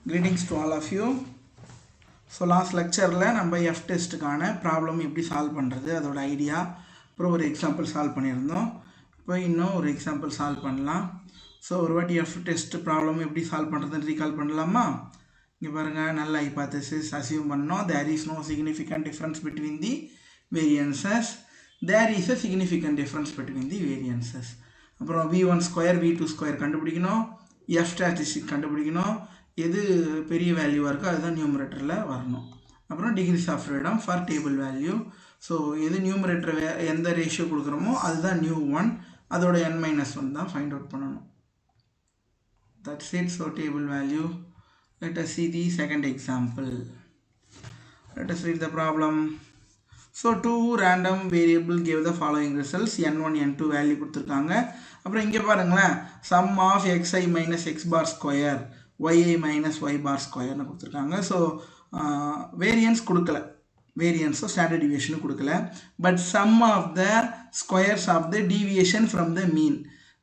Greetings to all of you. So last lecture la நம்ம F test கான problem எப்படி solve பண்றது அதோட ஐடியா அப்புறம் ஒரு எக்ஸாம்பிள் சால்வ் பண்ணியிருந்தோம். இப்போ இன்னும் ஒரு எக்ஸாம்பிள் சால்வ் பண்ணலாம். ஸோ ஒரு வாட்டி F test ப்ராப்ளம் எப்படி சால்வ் பண்ணுறதுன்னு ரீகால் பண்ணலாமா? இங்கே பாருங்கள், நல்ல ஹைபாத்தசிஸ் அசியூம் பண்ணோம். There is no significant difference between the variances. There is a significant difference between the variances. அப்புறம் v1 ஸ்கொயர் v2 ஸ்கொயர் கண்டுபிடிக்கணும். F statistic கண்டுபிடிக்கணும். எது பெரிய வேல்யூவாக இருக்கோ அதுதான் நியூமரேட்டரில் வரணும். அப்புறம் degrees of freedom for table value. So எது நியூமரேட்டர் எந்த ரேஷியோ கொடுக்குறோமோ அதுதான் நியூ ஒன், அதோட n-1 தான் ஃபைண்ட் அவுட் பண்ணணும். That's it. So table value. Let us see the second example. Let us read the problem. So two random variable gave the following results. n1 n2 value கொடுத்துருக்காங்க. அப்புறம் இங்கே பாருங்களேன், sum of xi minus x bar square yi minus y bar square கொடுத்துருக்காங்க. So variance கொடுக்கல, வேரியன்ஸோ standard டிவியேஷனும் கொடுக்கல, but sum of the squares of the deviation from the mean.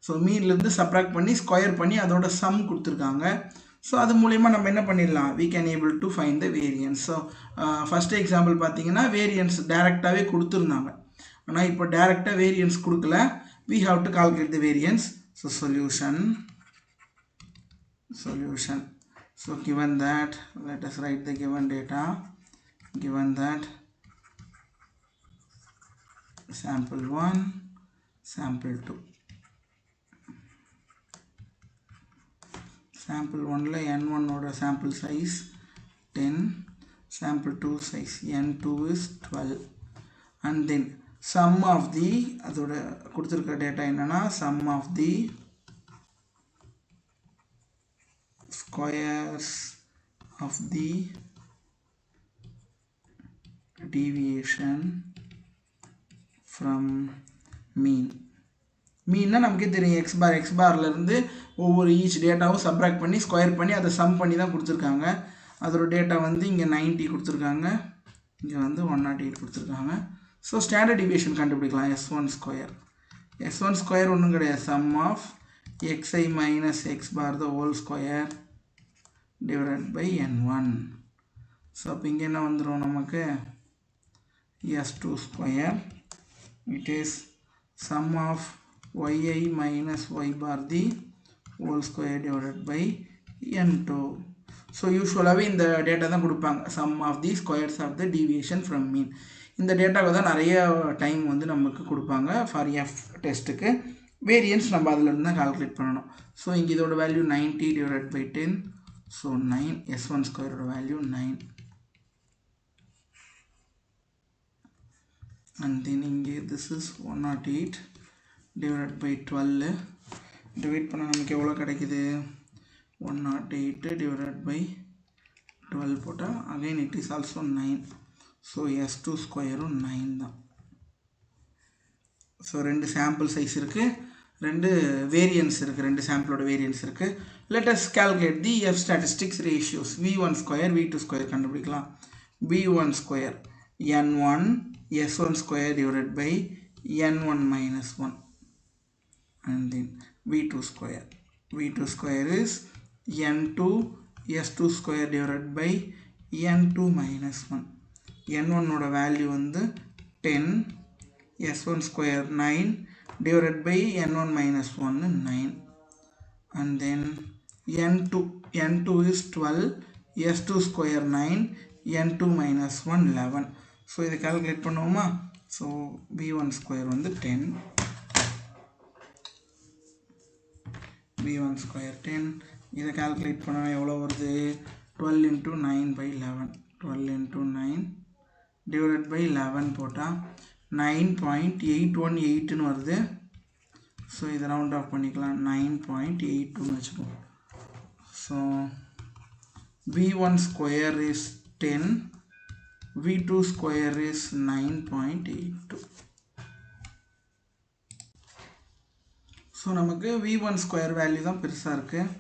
So மீன்லேருந்து சப்ராக்ட் பண்ணி ஸ்கொயர் பண்ணி அதோட சம் கொடுத்துருக்காங்க. ஸோ அது மூலயமா நம்ம என்ன பண்ணிடலாம், we can able to find the variance. So first example பார்த்தீங்கன்னா வேரியன்ஸ் டைரெக்டாகவே கொடுத்துருந்தாங்க, ஆனால் இப்போ டைரெக்டாக வேரியன்ஸ் கொடுக்கல. we have to calculate the variance. So solution. So given that, let us write the given data. Given that sample 1, sample 2. Sample 1 la n1 oda sample size 10, sample 2 size n2 is 12, and then sum of the adoda kuduthirukka data enna sum of the squares of the deviation from mean. மீன்னா நமக்கே தெரியும், X பார்ல இருந்து ஒவ்வொரு each டேட்டாவும் subtract பண்ணி square பண்ணி அதை some பண்ணி தான் கொடுத்துருக்காங்க. அதோட டேட்டா வந்து இங்கே 90 கொடுத்துருக்காங்க, இங்கே வந்து 108 கொடுத்துருக்காங்க. ஸோ ஸ்டாண்டர்ட் டிவியேஷன் கண்டுபிடிக்கலாம். s1 ஸ்கொயர் ஒன்றும் கிடையாது, sum of xi minus x bar the whole square divided by n1. So அப்போ இங்கே என்ன வந்துடும் நமக்கு, s2 square it is sum of yi minus y bar the whole square divided by n2. So யூஸ்வலாகவே இந்த data தான் கொடுப்பாங்க, sum of the squares of the deviation from mean. இந்த டேட்டாவை தான் நிறைய டைம் வந்து நமக்கு கொடுப்பாங்க ஃபார் எஃப் டெஸ்ட்டுக்கு. வேரியன்ஸ் நம்ம அதில் தான் கால்குலேட் பண்ணணும். ஸோ இங்கே இதோட value 90 divided by 10, so 9. s1 ஸ்கொயரோட வேல்யூ 9. அண்ட் தென் இங்கே this is 108 divided by 12. Divide பண்ண நமக்கு எவ்வளோ கிடைக்குது, 108 divided by 12 போட்டால் again it is also 9. So s2 ஸ்கொயரும் 9 தான். ஸோ ரெண்டு சாம்பிள் சைஸ் இருக்குது, ரெண்டு வேரியன்ஸ் இருக்குது, ரெண்டு சாம்பிளோட வேரியன்ஸ் இருக்குது. Let us calculate the F statistics ratios. v1 square v2 square கண்டுபிடிக்கலாம். v1 square n1 s1 square divided by n1 minus 1, and then v2 square is n2 s2 square divided by n2 minus 1. n1 oda value வந்து 10, s1 square 9 divided by n1 minus 1 9, and then n2 is 12, s2 square 9, n2 minus 1 11. so இதை calculate பண்ணுவோமா. so v1 square வந்து 10, v1 square 10. இதை calculate பண்ணால் எவ்வளோ வருது, 12 into 9 by 11, 12 into 9 divided by 11 போட்டால் 9.818 வருது. ஸோ இதை ரவுண்ட் ஆஃப் பண்ணிக்கலாம், 9.82 வச்சுக்கோம். So v1 square is 10, v2 square is 9.82. So நமக்கு v1 ஸ்கொயர் வேல்யூ தான் பெருசாக இருக்குது.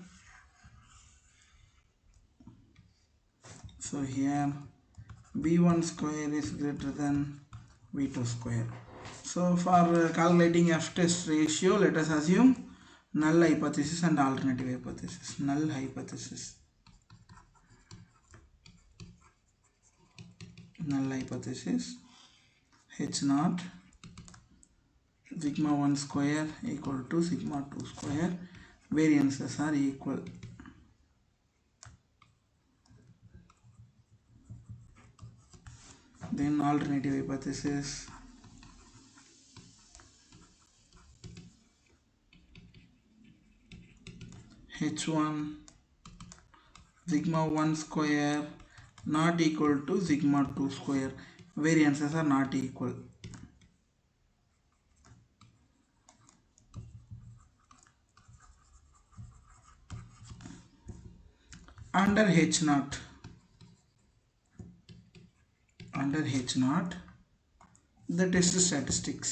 So here v1 square is greater then v2 square. So for calculating F test ratio let us assume null hypothesis and alternative hypothesis. Null hypothesis. null hypothesis h naught sigma 1 square equal to sigma 2 square, variances are equal. Then alternative hypothesis h1 sigma 1 square not equal to sigma 2 square, variances are not equal. Under h naught, the test statistics.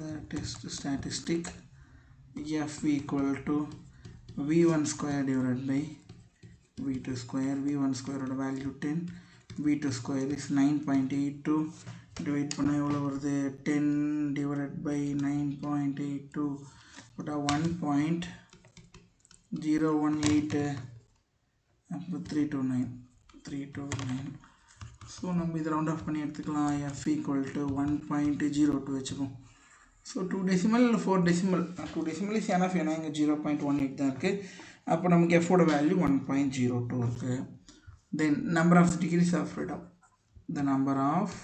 The test statistic f equal to v1 square divided by v2 square. v1 square value 10, v2 square is 9.82, divide பண்ணா எவ்வளவு வருது 10 divided by 9.82 put a 1.018 அப்போ 329. So நம்ம இது round of பண்ணி எடுத்துக்கலாம். f equal to 1.02 வச்சுப்போம். So 2 decimal 4 decimal, 2 decimal is enough, ஏன்னா இங்கே 0.18 தான் இருக்குது. அப்போ நமக்கு f ஓட வேல்யூ 1.02 இருக்குது. Then number of degrees of freedom, the number of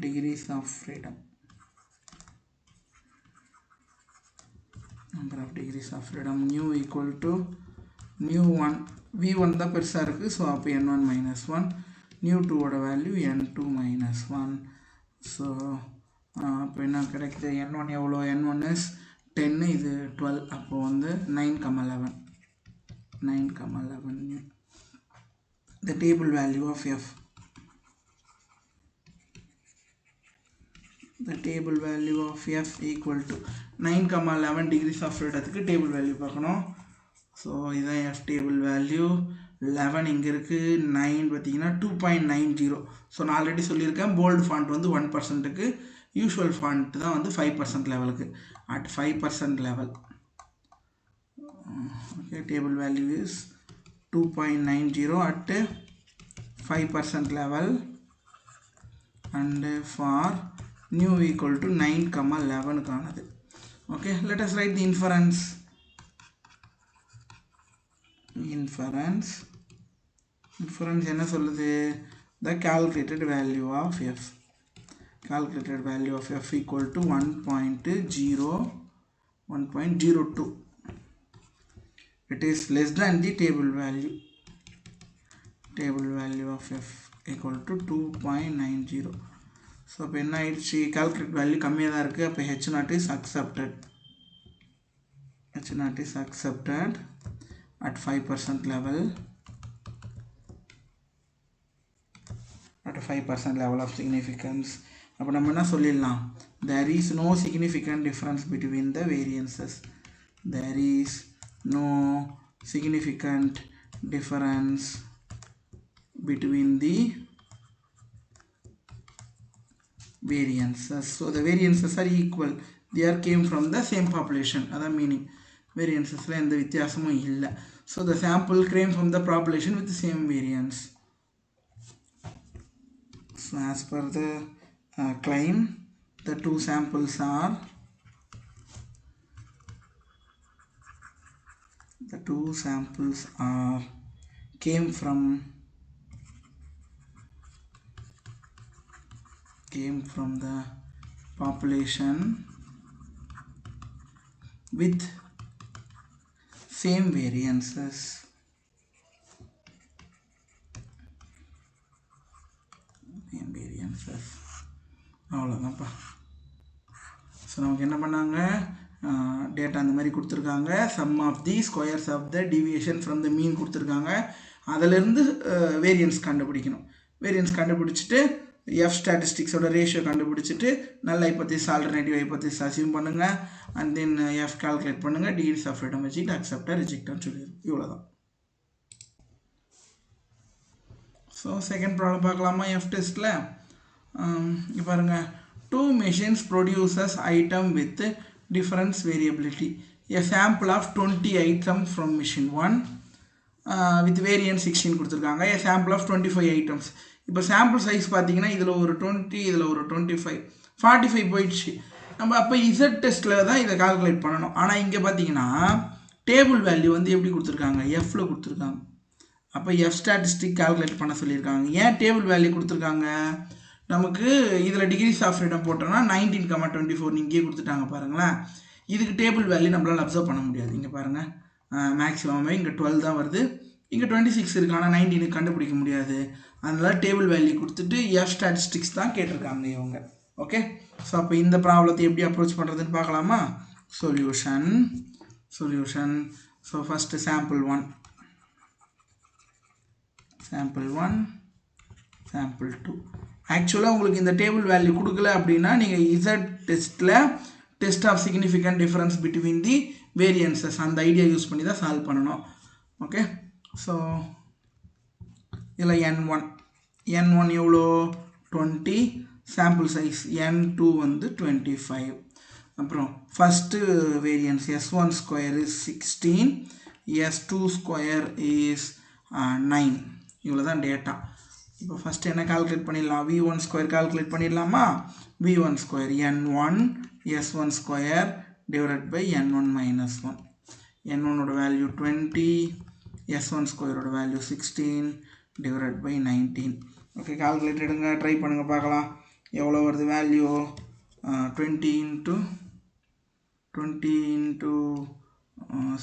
degrees of freedom, number of degrees of freedom nu equal to nu1, v1 தான் பெருசாக இருக்குது. ஸோ அப்போ n1 minus 1, nu2 ஓட வேல்யூ n2 minus 1. ஸோ அப்போ என்ன கிடைக்குது, n1 எவ்வளோ, n1 is 10, இது 12, அப்போ வந்து 9,11. The table value of f, the table value of f equal to 9,11 degrees of freedom table value பார்க்கணும். ஸோ இதான் f table value. 11 இங்கே இருக்குது, 9 பார்த்தீங்கன்னா 2.90. ஸோ நான் ஆல்ரெடி சொல்லியிருக்கேன் போல்டு ஃபாண்ட் வந்து 1%க்கு, யூஷுவல் ஃபாண்ட் தான் வந்து 5% லெவலுக்கு. At 5% level okay, table value is 2.90 at 5% level, and for nu equal to 9,11 காணது. Okay, let us write the inference. என்ன சொல்லுது, the calculated value of f, calculated value of f equal to 1.02. It is less than the table value. Table value of f equal to 2.90. So அப்போ என்ன ஆயிடுச்சு, calculate value கம்மியாக தான் இருக்குது. அப்போ h naught is accepted. h naught is accepted at 5% level. At a 5% level of significance. அப்போ நம்ம என்ன சொல்லிடலாம், there is no significant difference between the variances. There is no significant difference between the variances. So the variances are equal. They are came from the same population. That meaning variances la endha vithyasumum illa. So the sample came from the population with the same variance. So as per the claim, the two samples are came from the population with same variances. அவ்வளோதான்ப்பா. So நமக்கு என்ன பண்ணாங்க, data அந்த மாதிரி கொடுத்துருக்காங்க, sum of the squares of the deviation from the mean கொடுத்துருக்காங்க. அதிலேருந்து variance கண்டுபிடிக்கணும். வேரியன்ஸ் கண்டுபிடிச்சிட்டு f ஸ்டாட்டிஸ்டிக்ஸோட ரேஷியோ கண்டுபிடிச்சிட்டு நல்ல ஹைபோதீசிஸ் ஆல்டர்னேட்டிவ் ஹைபோதீசிஸ் அசியூம் பண்ணுங்கள். அண்ட் தென் f கால்குலேட் பண்ணுங்கள், டிகிரிஸ் ஆஃப் ஃப்ரீடம் வச்சுட்டு அக்செப்டாக ரிஜெக்டான்னு சொல்லிடுது. இவ்வளோதான். ஸோ செகண்ட் ப்ராப்ளம் பார்க்கலாமா. எஃப் டெஸ்ட்டில் இங்கே பாருங்கள், 2 machines produces item with difference variability. a sample of 20 items from machine 1 with variance 16 கொடுத்துருக்காங்க. a sample of 25 items. இப்போ sample size பார்த்தீங்கன்னா இதில் ஒரு 20 இதில் ஒரு 25 45 போயிடுச்சு. நம்ம அப்போ z டெஸ்ட்டில் தான் இதை கால்குலேட் பண்ணணும். ஆனால் இங்கே பார்த்தீங்கன்னா டேபிள் வேல்யூ வந்து எப்படி கொடுத்துருக்காங்க, எஃப்ல கொடுத்துருக்காங்க. அப்போ எஃப் ஸ்டாட்டிஸ்டிக் கால்குலேட் பண்ண சொல்லியிருக்காங்க. ஏன் டேபிள் வேல்யூ கொடுத்துருக்காங்க, நமக்கு இதில் டிகிரிஸ் ஆஃப் ஃப்ரீடம் போட்டோம்னா 19,24 இங்கேயே கொடுத்துட்டாங்க பாருங்களேன். இதுக்கு டேபிள் வேல்யூ நம்மளால் அப்சர்வ் பண்ண முடியாது. இங்கே பாருங்கள் மேக்ஸிமமே இங்கே 12 தான் வருது, இங்கே 26 இருக்குது, ஆனால் 19 கண்டுபிடிக்க முடியாது. அதனால் டேபிள் வேல்யூ கொடுத்துட்டு எஃப் ஸ்டாட்டிஸ்டிக்ஸ் தான் கேட்டிருக்காங்க இவங்க. ஓகே, ஸோ அப்போ இந்த ப்ராப்ளத்தை எப்படி அப்ரோச் பண்ணுறதுன்னு பார்க்கலாமா. Solution. So first sample 1, sample 2. ஆக்சுவலாக உங்களுக்கு இந்த டேபிள் வேல்யூ கொடுக்கல அப்படின்னா நீங்கள் இசட் டெஸ்ட்டில் test of significant difference between the variances அந்த ஐடியா யூஸ் பண்ணி தான் சால்வ் பண்ணணும். ஓகே, ஸோ இதில் n1 எவ்வளோ 20, சாம்பிள் சைஸ் n2 வந்து 25. அப்புறம் first variance s1 square is 16, s2 square is 9. இவ்வளோ தான் டேட்டா. இப்போ ஃபஸ்ட்டு என்ன கால்குலேட் பண்ணிடலாம், v1 ஸ்கொயர் கால்குலேட் பண்ணிடலாமா. v1 square n1 s1 square divided by n1 minus 1. n1ஓட வேல்யூ 20, s1 ஸ்கொயரோட value 16 divided by 19. Okay, calculate எடுங்க, ட்ரை பண்ணுங்கள் பார்க்கலாம் எவ்வளோ வருது வேல்யூ. 20 into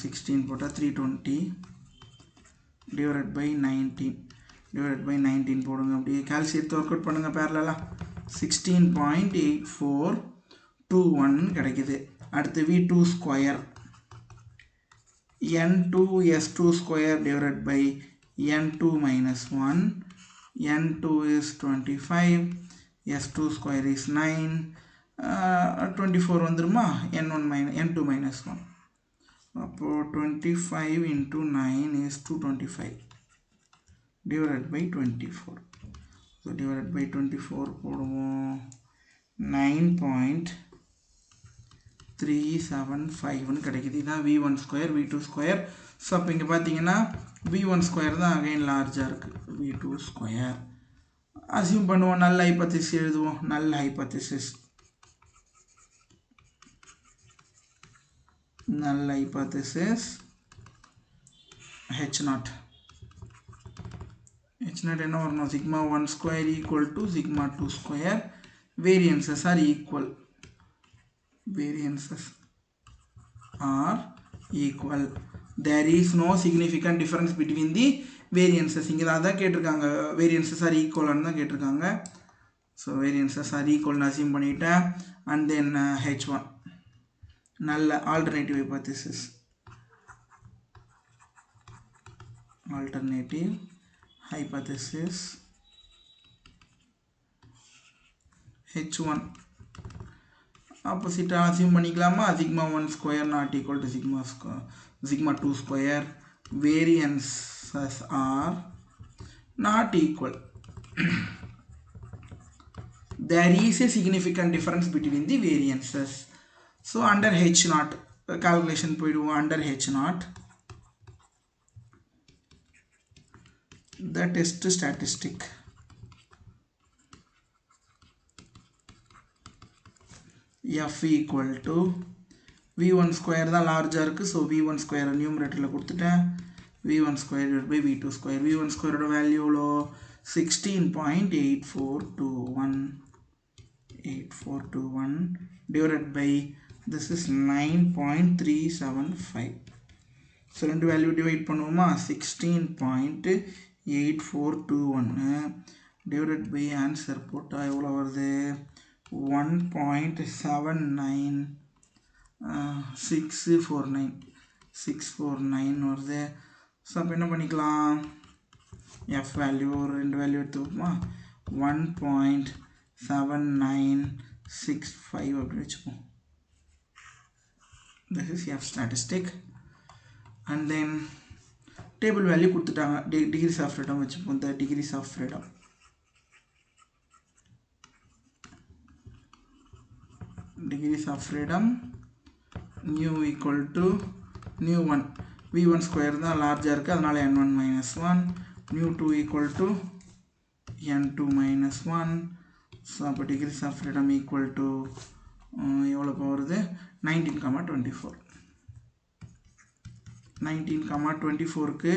16 போட்டால் 320 டிவைடட் பை 19 போடுங்க. அப்படியே கால்குலேட் ஒர்க் அவுட் பண்ணுங்கள் பேரலா. 16.8421 கிடைக்குது. அடுத்து v2 square n2 s2 square divided by n2 minus 1. n2 is 25, s2 square is 9, 24 வந்துருமா. n2 minus 1. அப்போ 25 into 9 is 225 divided by 24. So divided by 24 போடுவோம் 9.375 கிடைக்குது. இதுதான் v1 square v2 square. So அப்போ இங்கே பார்த்தீங்கன்னா v1 ஸ்கொயர் தான் அகைன் லார்ஜாக இருக்குது, v2 ஸ்கொயர் அசியூம் பண்ணுவோம். நல்ல ஹைபோதீசிஸ் எழுதுவோம். நல்ல ஹைபோதீசிஸ் h0 என்ன வரணும், sigma 1 square equal to sigma 2 square. Variances are equal. There is no significant difference between the variances. இங்கே தான் கேட்டிருக்காங்க, variances are equal தான் கேட்டிருக்காங்க. So variances are equal assume பண்ணிட்டேன். அண்ட் தென் h1 நல்ல alternative hypothesis. h1 opposite assume பண்ணிக்கலாமா. sigma 1 square not equal to sigma 2 square. Variances are not equal. There is a significant difference between the variances. So under h0 calculation போயிடுவோம். under h0 the test statistic f equal to v1 square தான் லார்ஜாக இருக்குது. So v1 square நியூமரேட்டரில் கொடுத்துட்டேன். v1 square by v2 square. v1 ஸ்கொயரோட value எவ்வளோ 16.8421 divided by this is 9.375. So ரெண்டு value divide பண்ணுவோமா. 16.8421 divided by answer போட்டால் எவ்வளோ வருது 1.79649 வருது. ஸோ அப்போ என்ன பண்ணிக்கலாம், எஃப் வேல்யூ ஒரு ரெண்டு வேல்யூ எடுத்துப்போமா. 1.7965 அப்படி வச்சுப்போம். this is f statistic. and then table value கொடுத்துட்டாங்க. degrees of freedom வச்சுப்போம். the degrees of freedom nu equal to nu 1 v1 square தான் larger இருக்கு அதனால n1 minus 1 nu 2 equal to n2 minus 1 so அப்போ degrees of freedom equal to எவ்வளோ போகிறது 19,24 19,24க்கு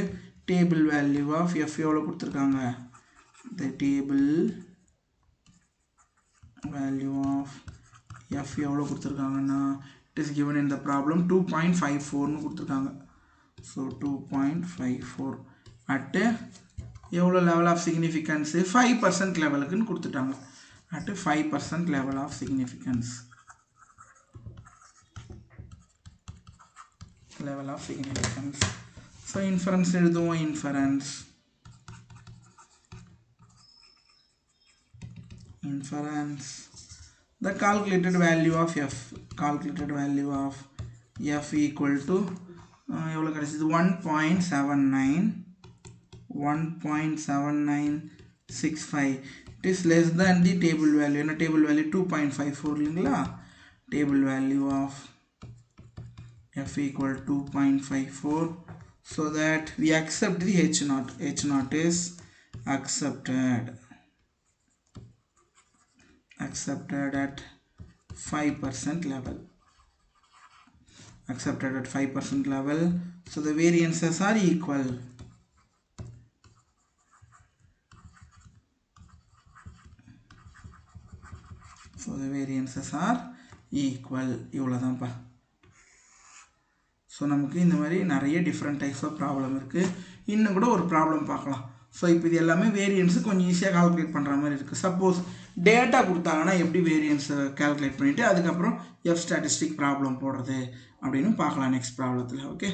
table value of f எவ்வளோ கொடுத்துருக்காங்க the table value of f எவ்வளோ கொடுத்துருக்காங்கன்னா it is given in the problem 2.54 கொடுத்துருக்காங்க so 2.54 at எவ்வளோ level of significance 5% லெவலுக்குன்னு கொடுத்துட்டாங்க at 5% level of significance level of significance so inference எழுதுவோம் inference the calculated value of f equal to எவ்வளோ கிடைச்சது 1.7965 it is less than the table value என்ன table value 2.54 இல்லைங்களா table value of f equal to 2.54 so that we accept the h naught is accepted at 5% level so the variances are equal இவ்வளோதான்ப்பா so நமக்கு இந்த மாதிரி நிறைய different types of problem இருக்குது இன்னும் கூட ஒரு ப்ராப்ளம் பார்க்கலாம் ஸோ இப்போ இது எல்லாமே வேரியன்ஸு கொஞ்சம் ஈஸியாக கால்குலேட் பண்ணுற மாதிரி இருக்குது சப்போஸ் டேட்டா கொடுத்தாங்கன்னா எப்படி வேரியன்ஸை கால்குலேட் பண்ணிவிட்டு அதுக்கப்புறம் எஃப் ஸ்டாட்டிஸ்டிக் ப்ராப்ளம் போடுறது அப்படின்னு பார்க்கலாம் நெக்ஸ்ட் ப்ராப்ளத்தில் ஓகே